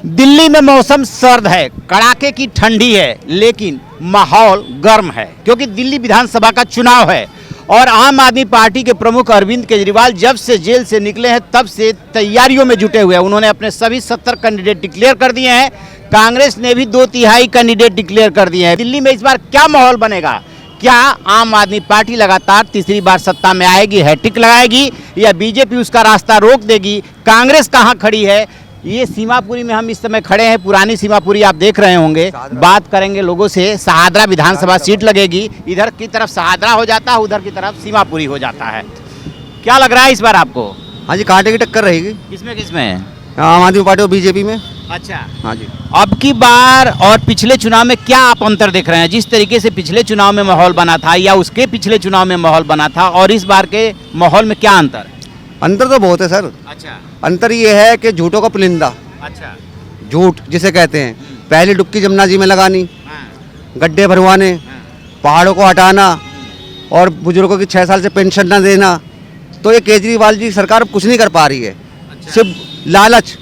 दिल्ली में मौसम सर्द है, कड़ाके की ठंडी है, लेकिन माहौल गर्म है क्योंकि दिल्ली विधानसभा का चुनाव है और आम आदमी पार्टी के प्रमुख अरविंद केजरीवाल जब से जेल से निकले हैं तब से तैयारियों में जुटे हुए हैं। उन्होंने अपने सभी 70 कैंडिडेट डिक्लेयर कर दिए हैं। कांग्रेस ने भी 2/3 कैंडिडेट डिक्लेयर कर दिए हैं। दिल्ली में इस बार क्या माहौल बनेगा? क्या आम आदमी पार्टी लगातार तीसरी बार सत्ता में आएगी, हैट्रिक लगाएगी, या बीजेपी उसका रास्ता रोक देगी? कांग्रेस कहां खड़ी है? ये सीमापुरी में हम इस समय खड़े हैं, पुरानी सीमापुरी आप देख रहे होंगे। बात करेंगे लोगों से। सहादरा विधानसभा सीट लगेगी, इधर की तरफ सहादरा हो जाता है, उधर की तरफ सीमापुरी हो जाता है। क्या लग रहा है इस बार आपको? हाँ जी, कांटे की टक्कर रहेगी। किसमें? आम आदमी पार्टी और बीजेपी में। अच्छा, हाँ जी। अब की बार और पिछले चुनाव में क्या आप अंतर देख रहे हैं? जिस तरीके से पिछले चुनाव में माहौल बना था या उसके पिछले चुनाव में माहौल बना था और इस बार के माहौल में क्या अंतर है? अंतर तो बहुत है सर। अच्छा अंतर ये है कि झूठों का पुलिंदा, अच्छा, झूठ जिसे कहते हैं, पहली डुबकी जमुना जी में लगानी, हाँ, गड्ढे भरवाने, पहाड़ों को हटाना और बुजुर्गों की 6 साल से पेंशन न देना। तो ये केजरीवाल जी सरकार कुछ नहीं कर पा रही है। अच्छा। सिर्फ लालच,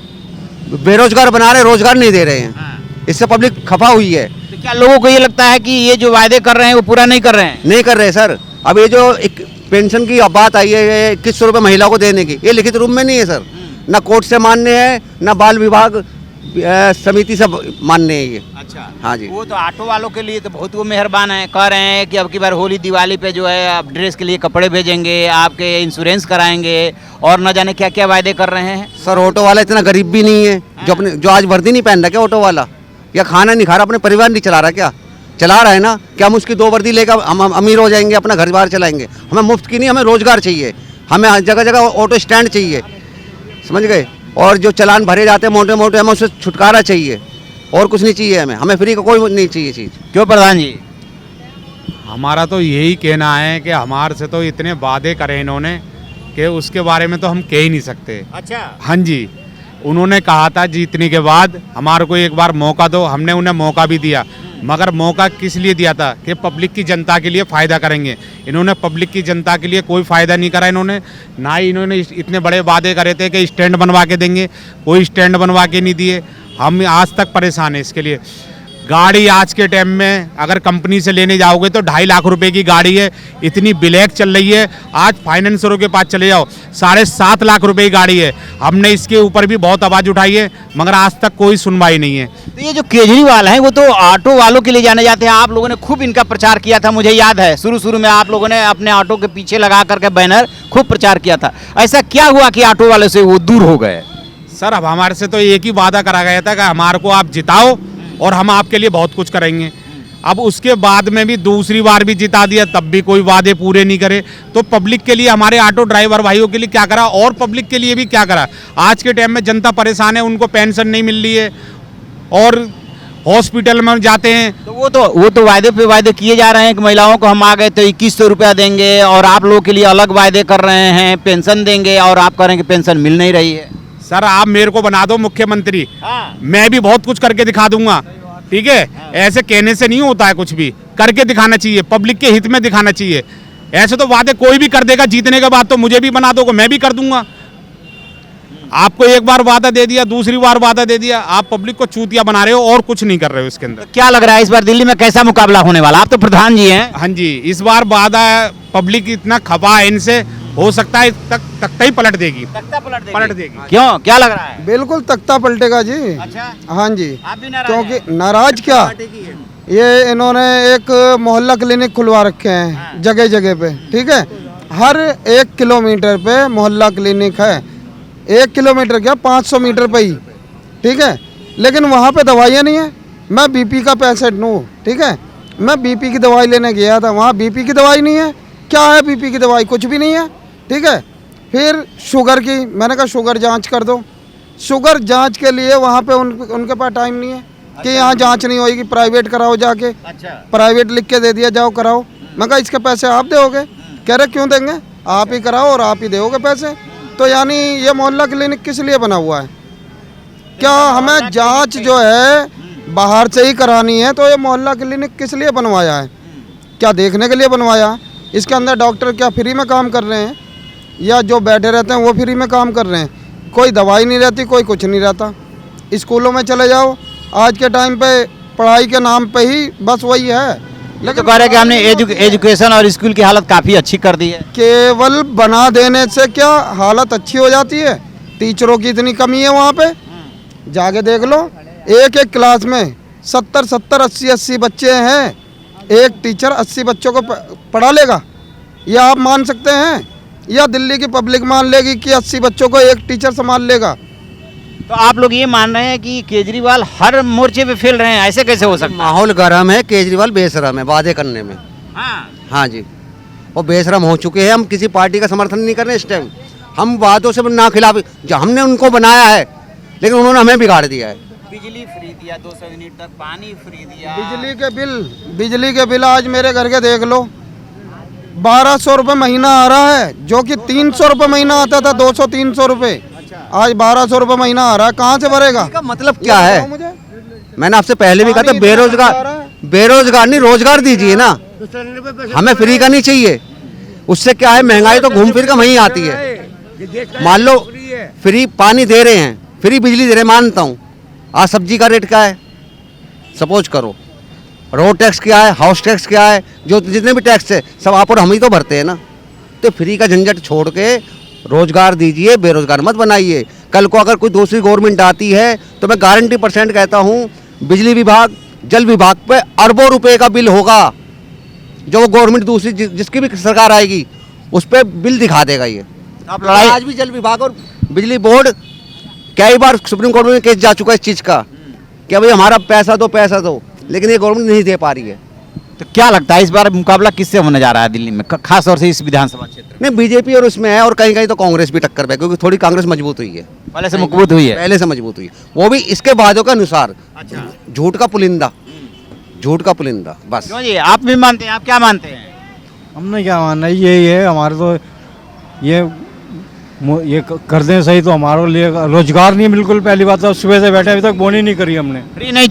बेरोजगार बना रहे, रोजगार नहीं दे रहे हैं। हाँ। इससे पब्लिक खफा हुई है। तो क्या लोगों को ये लगता है कि ये जो वायदे कर रहे हैं वो पूरा नहीं कर रहे हैं? नहीं कर रहे सर। अब ये जो एक पेंशन की बात आई है 2100 रुपये महिला को देने की, ये लिखित रूप में नहीं है सर। ना कोर्ट से मान्य है, ना बाल विभाग समिति से मान्य है ये। अच्छा, हाँ जी। वो तो ऑटो वालों के लिए तो बहुत वो मेहरबान है, कह रहे हैं कि अब की बार होली दिवाली पे जो है आप ड्रेस के लिए कपड़े भेजेंगे, आपके इंश्योरेंस कराएंगे और न जाने क्या क्या वायदे कर रहे हैं। सर ऑटो वाला इतना गरीब भी नहीं है जो आज वर्दी नहीं पहन रहा क्या ऑटो वाला, या खाना नहीं खा रहा, अपने परिवार नहीं चला रहा क्या? चला रहा है ना। क्या हम उसकी 2 वर्दी लेकर हम अमीर हो जाएंगे, अपना घर बार चलाएंगे? हमें मुफ्त की नहीं, हमें रोजगार चाहिए। हमें जगह जगह ऑटो स्टैंड चाहिए, समझ गए? और जो चालान भरे जाते हैं मोटे मोटे, हमें उससे छुटकारा चाहिए और कुछ नहीं चाहिए। हमें फ्री का कोई नहीं चाहिए चीज़। क्यों प्रधान जी? हमारा तो यही कहना है कि हमारे से तो इतने वादे करे इन्होंने कि उसके बारे में तो हम कह ही नहीं सकते। अच्छा, हाँ जी, उन्होंने कहा था जीतने के बाद हमारे को एक बार मौका दो, हमने उन्हें मौका भी दिया, मगर मौका किस लिए दिया था? कि पब्लिक की जनता के लिए फ़ायदा करेंगे। इन्होंने पब्लिक की जनता के लिए कोई फ़ायदा नहीं करा इन्होंने। ना ही इन्होंने इतने बड़े वादे करे थे कि स्टैंड बनवा के देंगे, कोई स्टैंड बनवा के नहीं दिए। हम आज तक परेशान हैं इसके लिए। गाड़ी आज के टाइम में अगर कंपनी से लेने जाओगे तो 2.5 लाख रुपए की गाड़ी है, इतनी ब्लैक चल रही है। आज फाइनेंसरों के पास चले जाओ, 7.5 लाख रुपए की गाड़ी है। हमने इसके ऊपर भी बहुत आवाज़ उठाई है, मगर आज तक कोई सुनवाई नहीं है। तो ये जो केजरीवाल हैं वो तो ऑटो वालों के लिए जाने जाते हैं। आप लोगों ने खूब इनका प्रचार किया था, मुझे याद है शुरू में आप लोगों ने अपने ऑटो के पीछे लगा करके बैनर खूब प्रचार किया था। ऐसा क्या हुआ कि ऑटो वाले से वो दूर हो गए? सर अब हमारे से तो एक ही वादा करा गया था कि हमारे को आप जिताओ और हम आपके लिए बहुत कुछ करेंगे। अब उसके बाद में भी दूसरी बार भी जिता दिया, तब भी कोई वादे पूरे नहीं करे। तो पब्लिक के लिए, हमारे ऑटो ड्राइवर भाइयों के लिए क्या करा और पब्लिक के लिए भी क्या करा? आज के टाइम में जनता परेशान है, उनको पेंशन नहीं मिल रही है और हॉस्पिटल में जाते हैं तो वो तो वायदे पे वायदे किए जा रहे हैं कि महिलाओं को हम आ गए तो 2100 रुपया देंगे और आप लोगों के लिए अलग वायदे कर रहे हैं, पेंशन देंगे, और आप कह रहे हैं कि पेंशन मिल नहीं रही है। सर आप मेरे को बना दो मुख्यमंत्री, हाँ। मैं भी बहुत कुछ करके दिखा दूंगा, ठीक है? ऐसे कहने से नहीं होता है, कुछ भी करके दिखाना चाहिए, पब्लिक के हित में दिखाना चाहिए। ऐसे तो वादे कोई भी कर देगा जीतने के बाद, तो मुझे भी बना दोगे, मैं भी कर दूंगा। आपको एक बार वादा दे दिया, दूसरी बार वादा दे दिया, आप पब्लिक को चूतिया बना रहे हो और कुछ नहीं कर रहे हो इसके अंदर। तो क्या लग रहा है इस बार दिल्ली में कैसा मुकाबला होने वाला? आप तो प्रधान जी हैं। हाँ जी, इस बार वादा पब्लिक इतना खपा है इनसे, हो सकता है तख्ता ही पलट देगी। तख्ता पलट देगी। क्यों, क्या लग रहा है? बिल्कुल तख्ता पलटेगा जी। अच्छा, हाँ जी। आप भी नाराज क्योंकि नाराज क्या, ये इन्होंने एक मोहल्ला क्लिनिक खुलवा रखे हैं जगह जगह पे, ठीक है? हर 1 किलोमीटर पे मोहल्ला क्लिनिक है। 1 किलोमीटर क्या, 500 मीटर पे ही, ठीक है? लेकिन वहाँ पे दवाइयाँ नहीं है। मैं बीपी का पेशेंट हूँ, ठीक है? मैं बीपी की दवाई लेने गया था, वहाँ बीपी की दवाई नहीं है। क्या है बीपी की दवाई? कुछ भी नहीं है, ठीक है? फिर शुगर की, मैंने कहा शुगर जांच कर दो। शुगर जांच के लिए वहाँ पे उनके पास टाइम नहीं है कि यहाँ जांच नहीं होगी, प्राइवेट कराओ जाके। अच्छा, प्राइवेट लिख के दे दिया, जाओ कराओ। मैं कहा इसके पैसे आप दोगे? कह रहे क्यों देंगे, आप ही कराओ और आप ही दोगे पैसे। तो यानी ये मोहल्ला क्लिनिक किस लिए बना हुआ है? क्या हमें जांच जो है बाहर से ही करानी है, तो ये मोहल्ला क्लिनिक किस लिए बनवाया है? क्या देखने के लिए बनवाया? इसके अंदर डॉक्टर क्या फ्री में काम कर रहे हैं, या जो बैठे रहते हैं वो फ्री में काम कर रहे हैं? कोई दवाई नहीं रहती, कोई कुछ नहीं रहता। स्कूलों में चले जाओ, आज के टाइम पे पढ़ाई के नाम पे ही बस वही है। ये तो कह रहे हैं कि हमने एजुकेशन और स्कूल की हालत काफ़ी अच्छी कर दी है। केवल बना देने से क्या हालत अच्छी हो जाती है? टीचरों की इतनी कमी है वहाँ पे, जाके देख लो। एक एक क्लास में 70-70, 80-80 बच्चे हैं, एक टीचर 80 बच्चों को पढ़ा लेगा? या आप मान सकते हैं? या दिल्ली की पब्लिक मान लेगी कि 80 बच्चों को एक टीचर संभाल लेगा? तो आप लोग ये मान रहे हैं कि केजरीवाल हर मोर्चे पे फेल रहे हैं, ऐसे कैसे हो सकता है? माहौल गर्म है, केजरीवाल बेशरम है वादे करने में। हाँ जी, वो बेशरम हो चुके हैं। हम किसी पार्टी का समर्थन नहीं कर रहे इस टाइम, हम वादों से ना खिलाफ, जो हमने उनको बनाया है लेकिन उन्होंने हमें बिगाड़ दिया है। बिजली फ्री दिया, 200 यूनिट तक पानी फ्री दिया। बिजली के बिल आज मेरे घर के देख लो, 1200 रुपये महीना आ रहा है, जो कि 300 रुपये महीना आता था, 200-300 रुपये, आज 1200 रुपये महीना आ रहा है। कहाँ से भरेगा? इसका मतलब क्या है? मैंने आपसे पहले भी कहा था, बेरोजगार नहीं, रोजगार दीजिए ना, हमें फ्री का नहीं चाहिए। उससे क्या है, महंगाई तो घूम फिर कर वहीं आती है। मान लो फ्री पानी दे रहे हैं, फ्री बिजली दे रहे हैं, मानता हूँ। आज सब्जी का रेट क्या है, सपोज करो, रोड टैक्स क्या है, हाउस टैक्स क्या है, जो जितने भी टैक्स है सब आप और हम ही तो भरते हैं ना। तो फ्री का झंझट छोड़ के रोजगार दीजिए, बेरोजगार मत बनाइए। कल को अगर कोई दूसरी गवर्नमेंट आती है तो मैं गारंटी % कहता हूँ, बिजली विभाग, जल विभाग पे अरबों रुपए का बिल होगा। जो वो गवर्नमेंट दूसरी जिसकी भी सरकार आएगी उस पर बिल दिखा देगा। ये आप लड़ाई आज भी जल विभाग और बिजली बोर्ड कई बार सुप्रीम कोर्ट में केस जा चुका है इस चीज़ का, क्या भाई हमारा पैसा दो, लेकिन ये गवर्नमेंट नहीं दे पा रही है। तो क्या लगता है इस बार मुकाबला किससे होने जा रहा है दिल्ली में, खास तौर से इस विधानसभा क्षेत्र में? नहीं, बीजेपी और उसमें है, और कहीं कहीं तो कांग्रेस भी टक्कर पे, क्योंकि थोड़ी कांग्रेस मजबूत हुई है, पहले से मजबूत हुई है। पहले से मजबूत हुई है, वो भी इसके वादों के अनुसार। झूठ का पुलिंदा, बस। क्यों जी, आप भी मानते हैं? आप क्या मानते हैं? हमने क्या मानना है, यही है हमारे तो, ये कर दें सही तो हमारे लिए रोजगार नहीं है बिल्कुल। पहली बात तो सुबह से बैठे अभी तक बोनी नहीं करी हमने। फ्री नहीं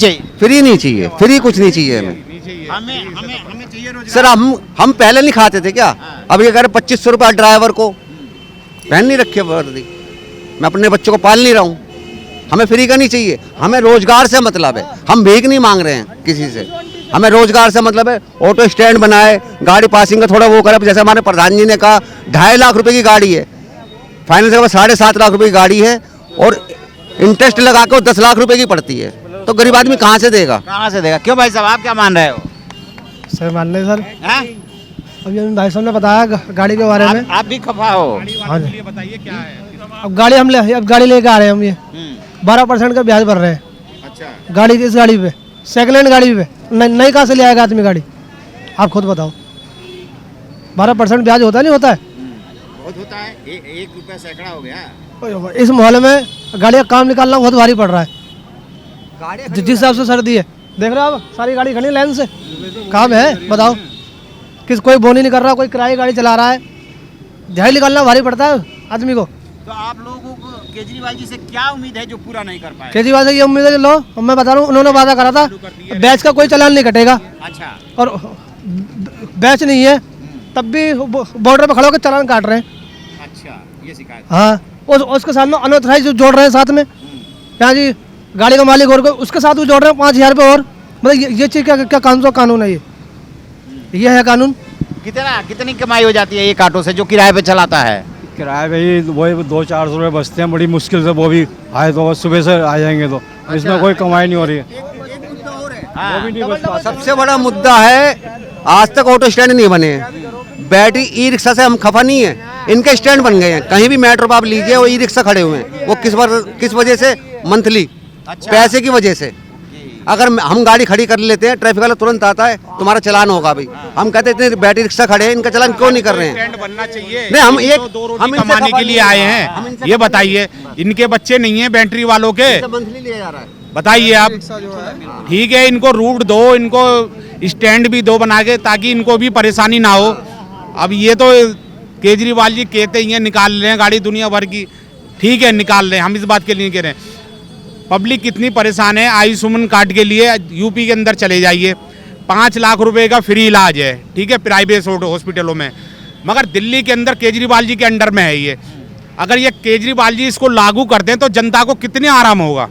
चाहिए, फ्री कुछ नहीं चाहिए हमें। हमें चाहिए रोजगार। सर हम पहले नहीं खाते थे क्या? अब ये कह रहे 2500 रुपये ड्राइवर को, पहन नहीं रखे वर्दी, मैं अपने बच्चों को पाल नहीं रहा हूँ। हमें फ्री का नहीं चाहिए, हमें रोजगार से मतलब है। हम भीख नहीं मांग रहे हैं किसी से, हमें रोजगार से मतलब है। ऑटो स्टैंड बनाए, गाड़ी पासिंग का थोड़ा वो करे, जैसे हमारे प्रधान जी ने कहा 2.5 लाख रुपए की गाड़ी है, फाइनेंस के बाद 7.5 लाख रुपए की गाड़ी है, और इंटरेस्ट लगा के 10 लाख रुपए की पड़ती है। तो गरीब आदमी कहाँ से देगा? क्यों भाई साहब, आप क्या मान रहे हो? सर मान ले सर, हैं? अभी भाई साहब ने बताया गाड़ी के बारे में। आप भी खफा हो? हाँ जी। बताइए क्या है? अब गाड़ी लेके आ रहे हैं हम, ये 12% का ब्याज भर रहे हैं। अच्छा, गाड़ी इस गाड़ी पे, सेकंड हैंड गाड़ी पे, नई कहाँ से ले आएगा आदमी गाड़ी? आप खुद बताओ, 12% ब्याज होता नहीं होता है? बहुत होता है, 1 रुपया सैकड़ा हो गया। इस मोहल्ले में गाड़ी का काम निकालना बहुत भारी पड़ रहा है। जिस हिसाब से सर्दी है, देख रहे हो आप, सारी गाड़ी खड़ी लाइन से, काम है बताओ? कोई बोनी नहीं कर रहा, कोई किराए गाड़ी चला रहा है, दिहाड़ी निकालना भारी पड़ता है आदमी को। तो आप लोगों को केजरीवाल जी से क्या उम्मीद है जो पूरा नहीं कर पाए? केजरीवाल से ये उम्मीद है कि लो, मैं बता रहा हूँ, उन्होंने वादा करा था बैच का कोई चालान नहीं कटेगा। अच्छा, और बैच नहीं है तब भी बॉर्डर पे खड़े होकर चालान काट रहे हैं। अच्छा, ये शिकायत। हाँ, उसके साथ में अनऑथराइज जोड़ रहे हैं साथ में। यहाँ जी गाड़ी का मालिक और उसके साथ वो जोड़ रहे हैं 5000 रुपये और। मतलब ये चीज़ क्या कानून है? ये है कानून? कितनी कमाई हो जाती है एक ऑटो से जो किराए पे चलाता है? किराए पे ही वही 200-400 रुपये बचते हैं, बड़ी मुश्किल से, वो भी आए तो बस सुबह से आ जाएंगे तो इसमें कोई कमाई नहीं हो रही है। वो भी नहीं बच पाता। सबसे बड़ा मुद्दा है, आज तक ऑटो स्टैंड नहीं बने हैं। बैटरी ई रिक्शा से हम खफा नहीं है, इनके स्टैंड बन गए हैं। कहीं भी मेट्रो पर आप लीजिए, वो ई रिक्शा खड़े हुए हैं। वो किस वजह से? मंथली पैसे की वजह से। अगर हम गाड़ी खड़ी कर लेते हैं, ट्रैफिक वाला तुरंत आता है, तुम्हारा चलान होगा भाई। हम कहते हैं इतने बैटरी रिक्शा खड़े हैं, इनका चलान क्यों नहीं कर रहे हैं? स्टैंड बनना चाहिए। नहीं, हम तो 2 रोटी कमाने के लिए आए हैं। ये बताइए, इनके बच्चे नहीं है बैटरी वालों के? मंथली लिया जा रहा है। बताइए आप। ठीक है, इनको रूट दो, इनको स्टैंड भी दो बना के, ताकि इनको भी परेशानी ना हो। अब ये तो केजरीवाल जी कहते ही हैं निकाल रहे हैं गाड़ी दुनिया भर की, ठीक है निकाल रहे हैं, हम इस बात के लिए कह रहे हैं। पब्लिक कितनी परेशान है। आयुष्मान कार्ड के लिए यूपी के अंदर चले जाइए, 5 लाख रुपए का फ्री इलाज है, ठीक है, प्राइवेट हॉस्पिटलों में। मगर दिल्ली के अंदर केजरीवाल जी के अंडर में है ये। अगर ये केजरीवाल जी इसको लागू कर दें तो जनता को कितने आराम होगा।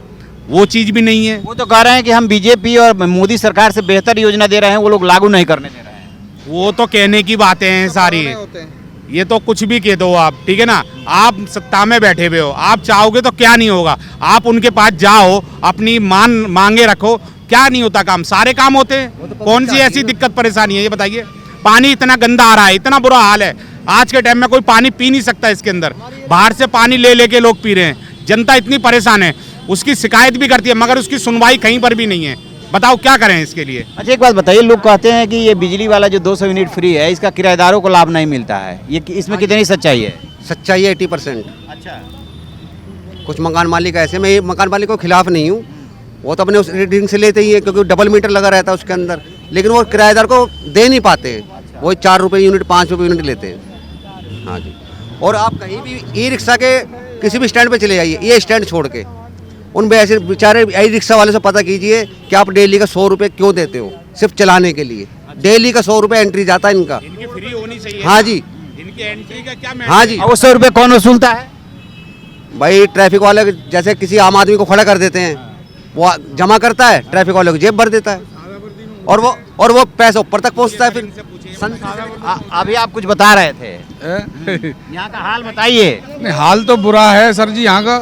वो चीज़ भी नहीं है। वो तो कह रहे हैं कि हम बीजेपी और मोदी सरकार से बेहतर योजना दे रहे हैं, वो लोग लागू नहीं करने दे रहे हैं। वो तो कहने की बातें हैं सारी, ये तो कुछ भी कह दो आप, ठीक है ना। आप सत्ता में बैठे हुए हो, आप चाहोगे तो क्या नहीं होगा। आप उनके पास जाओ, अपनी मांगे रखो, क्या नहीं होता काम, सारे काम होते हैं। कौन सी ऐसी दिक्कत परेशानी है ये बताइए। पानी इतना गंदा आ रहा है, इतना बुरा हाल है, आज के टाइम में कोई पानी पी नहीं सकता इसके अंदर, बाहर से पानी ले लेके लोग पी रहे हैं। जनता इतनी परेशान है, उसकी शिकायत भी करती है मगर उसकी सुनवाई कहीं पर भी नहीं है। बताओ क्या करें इसके लिए। अच्छा एक बात बताइए, लोग कहते हैं कि ये बिजली वाला जो 200 यूनिट फ्री है, इसका किराएदारों को लाभ नहीं मिलता है, ये इसमें कितनी सच्चाई है? सच्चाई है 80%। अच्छा, कुछ मकान मालिक ऐसे, मैं मकान मालिक को खिलाफ नहीं हूँ, वो तो अपने उस रीडिंग से लेते ही है क्योंकि डबल मीटर लगा रहता है उसके अंदर, लेकिन वो किराएदार को दे नहीं पाते। वो 4 रुपये यूनिट 5 रुपये यूनिट लेते हैं। हाँ जी। और आप कहीं भी ई रिक्शा के किसी भी स्टैंड पे चले जाइए, ये स्टैंड छोड़ के, उन ऐसे बेचारे ई रिक्शा वाले से पता कीजिए कि आप डेली का 100 रुपये क्यों देते हो सिर्फ चलाने के लिए। डेली का 100 रुपये एंट्री जाता है इनका। इनकी फ्री होनी चाहिए। हाँ जी, इनकी एंट्री का क्या हाँ जी। अब वो 100 रुपये कौन वसूलता है? भाई ट्रैफिक वाले जैसे किसी आम आदमी को खड़ा कर देते हैं, वो जमा करता है, ट्रैफिक वाले को जेब भर देता है, और वो पैसा ऊपर तक पहुंचता है। फिर अभी आप कुछ बता रहे थे, यहाँ का हाल बताइए। नहीं, हाल तो बुरा है सर जी यहाँ का।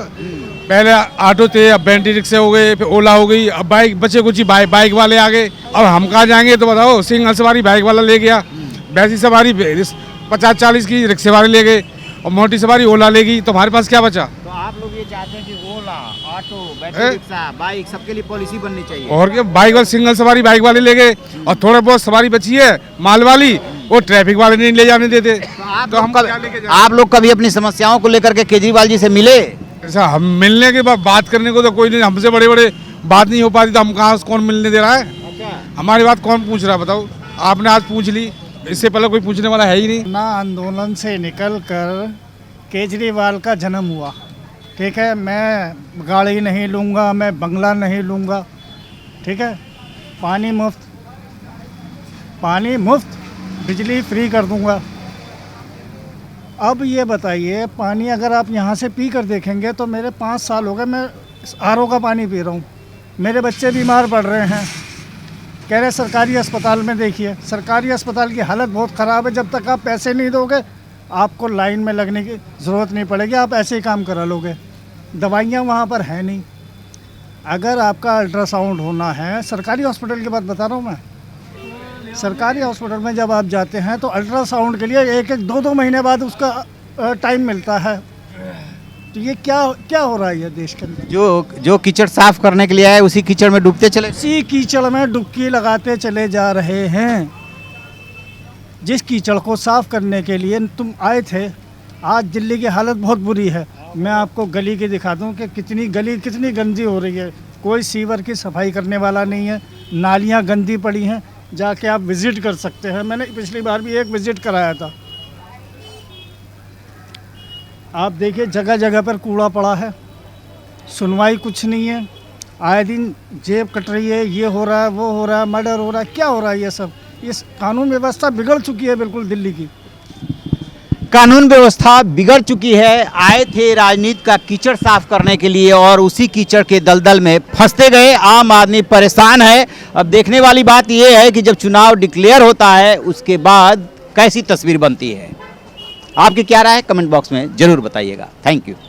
पहले ऑटो थे, अब बैटरी रिक्शे हो गए, फिर ओला हो गई, अब बाइक बचे कुछ ही बाइक वाले आ गए। अब हम कहाँ जाएंगे तो बताओ। सिंगल सवारी बाइक वाला ले गया, वैसी सवारी 50-40 की रिक्शे वाले ले गए, और मोटी सवारी ओला ले गई, तो हमारे पास क्या बचा। तो आप लोग ये चाहते हैं कि ओला, ऑटो, बैटरी रिक्शा, बाइक सबके लिए पॉलिसी बननी चाहिए। और क्या, बाइक वाले सिंगल सवारी बाइक वाले ले गए, और थोड़ा बहुत सवारी बची है माल वाली, वो ट्रैफिक वाले नहीं ले जाने देते। तो आप लोग कभी अपनी समस्याओं को लेकर के केजरीवाल जी से मिले? ऐसा हम मिलने के बाद बात करने को तो कोई नहीं, हमसे बड़े बड़े बात नहीं हो पाती, तो हम कहाँ कौन मिलने दे रहा है। हमारी बात कौन पूछ रहा है बताओ। आपने आज पूछ ली, इससे पहले कोई पूछने वाला है ही नहीं। ना आंदोलन से निकल कर केजरीवाल का जन्म हुआ, ठीक है। मैं गाड़ी नहीं लूँगा, मैं बंगला नहीं लूँगा, ठीक है। पानी मुफ्त, बिजली फ्री कर दूँगा। अब ये बताइए, पानी अगर आप यहाँ से पी कर देखेंगे तो मेरे 5 साल हो गए मैं RO का पानी पी रहा हूँ। मेरे बच्चे बीमार पड़ रहे हैं, कह रहे सरकारी अस्पताल में देखिए। सरकारी अस्पताल की हालत बहुत ख़राब है। जब तक आप पैसे नहीं दोगे आपको लाइन में लगने की ज़रूरत नहीं पड़ेगी, आप ऐसे ही काम करा लोगे। दवाइयाँ वहाँ पर है नहीं। अगर आपका अल्ट्रासाउंड होना है, सरकारी हॉस्पिटल की बात बता रहा हूँ मैं, सरकारी हॉस्पिटल में जब आप जाते हैं तो अल्ट्रासाउंड के लिए 1-2 महीने बाद उसका टाइम मिलता है। तो ये क्या हो रहा है ये देश के अंदर। जो कीचड़ साफ करने के लिए आए उसी कीचड़ में डूबते चले, उसी कीचड़ में डुबकी लगाते चले जा रहे हैं। जिस कीचड़ को साफ करने के लिए तुम आए थे, आज दिल्ली की हालत बहुत बुरी है। मैं आपको गली की दिखा दूं कि कितनी गंदी हो रही है। कोई सीवर की सफाई करने वाला नहीं है, नालियां गंदी पड़ी हैं, जाके आप विज़िट कर सकते हैं। मैंने पिछली बार भी एक विज़िट कराया था। आप देखिए जगह जगह पर कूड़ा पड़ा है, सुनवाई कुछ नहीं है। आए दिन जेब कट रही है, ये हो रहा है, वो हो रहा है, मर्डर हो रहा है, क्या हो रहा है ये सब। इस कानून व्यवस्था बिगड़ चुकी है बिल्कुल दिल्ली की। कानून व्यवस्था बिगड़ चुकी है। आए थे राजनीति का कीचड़ साफ करने के लिए और उसी कीचड़ के दलदल में फंसते गए। आम आदमी परेशान है। अब देखने वाली बात यह है कि जब चुनाव डिक्लेयर होता है उसके बाद कैसी तस्वीर बनती है। आपकी क्या राय है कमेंट बॉक्स में जरूर बताइएगा। Thank you.